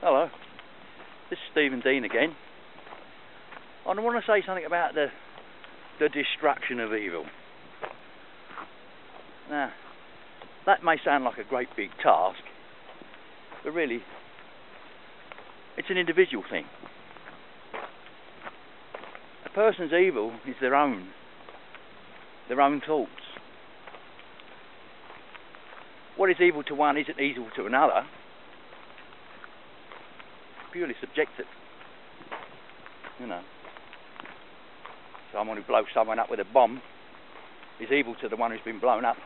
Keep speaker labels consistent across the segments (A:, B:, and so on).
A: Hello, this is Stephen Dean again. I want to say something about the destruction of evil. Now, that may sound like a great big task, but really, it's an individual thing. A person's evil is their own thoughts. What is evil to one isn't evil to another. Purely subjective, you know. Someone who blows someone up with a bomb is evil to the one who's been blown up.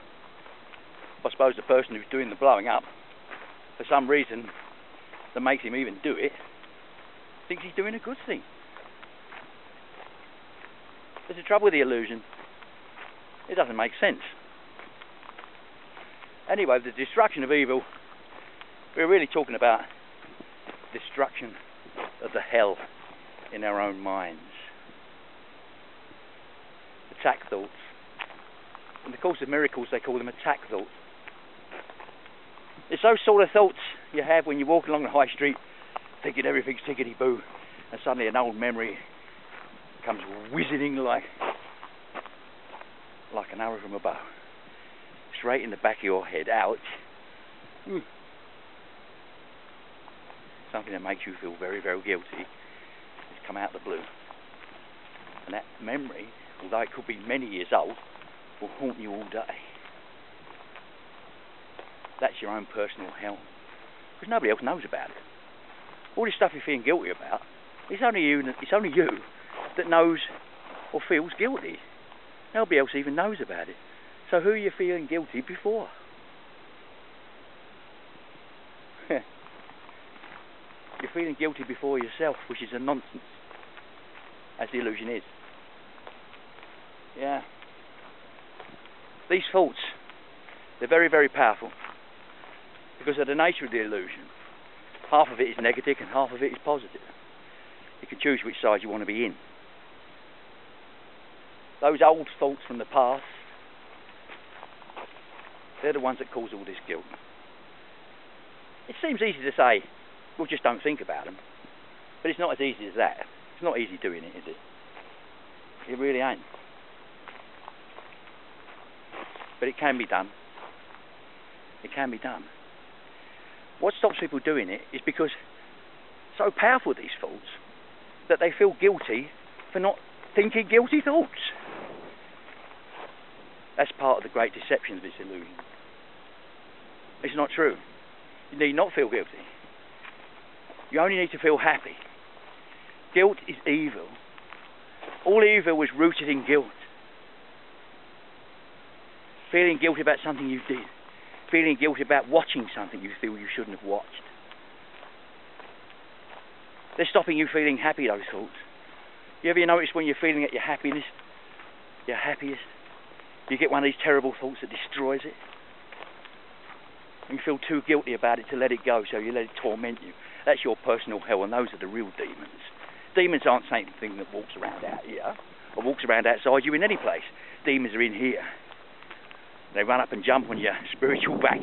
A: I suppose the person who's doing the blowing up, for some reason that makes him even do it, thinks he's doing a good thing. There's the trouble with the illusion. It doesn't make sense. Anyway, the destruction of evil, we're really talking about destruction of the hell in our own minds. Attack thoughts. In the Course of Miracles, they call them attack thoughts. It's those sort of thoughts you have when you walk along the high street, thinking everything's tickety-boo, and suddenly an old memory comes whizzing like an arrow from a bow, straight in the back of your head. Ouch. Something that makes you feel very, very guilty has come out of the blue. And that memory, although it could be many years old, will haunt you all day. That's your own personal hell. Because nobody else knows about it. All this stuff you're feeling guilty about, it's only you that knows or feels guilty. Nobody else even knows about it. So who are you feeling guilty before? You're feeling guilty before yourself, which is a nonsense, as the illusion is. Yeah. These thoughts, they're very, very powerful because of the nature of the illusion. Half of it is negative and half of it is positive. You can choose which side you want to be in. Those old thoughts from the past, they're the ones that cause all this guilt. It seems easy to say, well, just don't think about them. But it's not as easy as that. It's not easy doing it, is it? It really ain't. But it can be done. It can be done. What stops people doing it is because so powerful these thoughts that they feel guilty for not thinking guilty thoughts. That's part of the great deception of this illusion. It's not true. You need not feel guilty. You only need to feel happy. Guilt is evil. All evil was rooted in guilt. Feeling guilty about something you did. Feeling guilty about watching something you feel you shouldn't have watched. They're stopping you feeling happy, those thoughts. You ever notice when you're feeling at your happiest, you get one of these terrible thoughts that destroys it? And you feel too guilty about it to let it go, so you let it torment you. That's your personal hell, and those are the real demons. Demons aren't something that walks around out here, or walks around outside you in any place. Demons are in here. They run up and jump on your spiritual back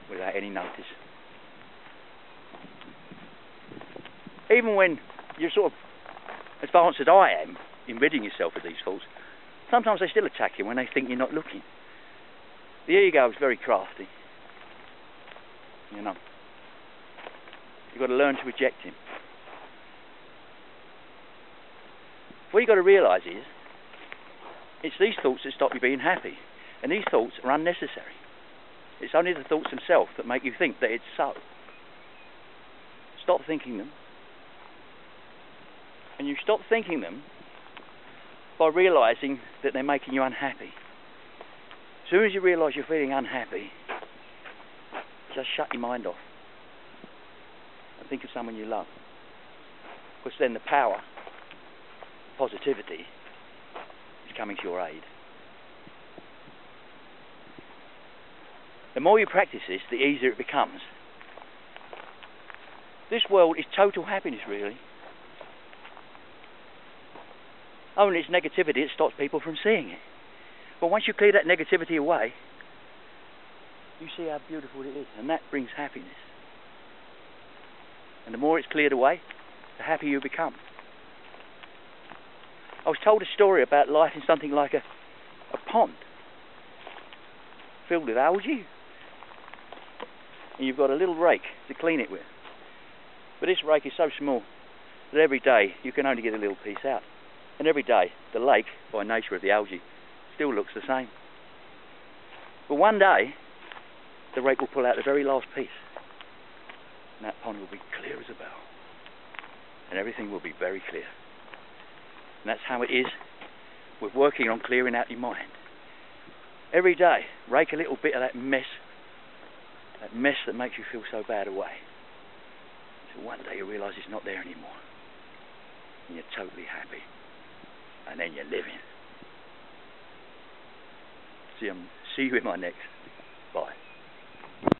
A: without any notice. Even when you're sort of advanced as I am in ridding yourself of these thoughts, sometimes they still attack you when they think you're not looking. The ego is very crafty. You know. You've got to learn to reject him. What you've got to realise is, it's these thoughts that stop you being happy. And these thoughts are unnecessary. It's only the thoughts themselves that make you think that it's so. Stop thinking them. And you stop thinking them by realising that they're making you unhappy. As soon as you realise you're feeling unhappy, just shut your mind off. And think of someone you love. Because then the power, positivity, is coming to your aid. The more you practice this, the easier it becomes. This world is total happiness, really. Only it's negativity that stops people from seeing it. But once you clear that negativity away, you see how beautiful it is, and that brings happiness. And the more it's cleared away, the happier you become. I was told a story about life in something like a pond filled with algae, and you've got a little rake to clean it with. But this rake is so small that every day you can only get a little piece out. And every day the lake, by nature of the algae, still looks the same. But one day the rake will pull out the very last piece, and that pond will be clear as a bell, and everything will be very clear. And that's how it is with working on clearing out your mind. Every day, rake a little bit of that mess that makes you feel so bad away. So one day you realise it's not there anymore, and you're totally happy, and then you're living. See you in my next. Bye.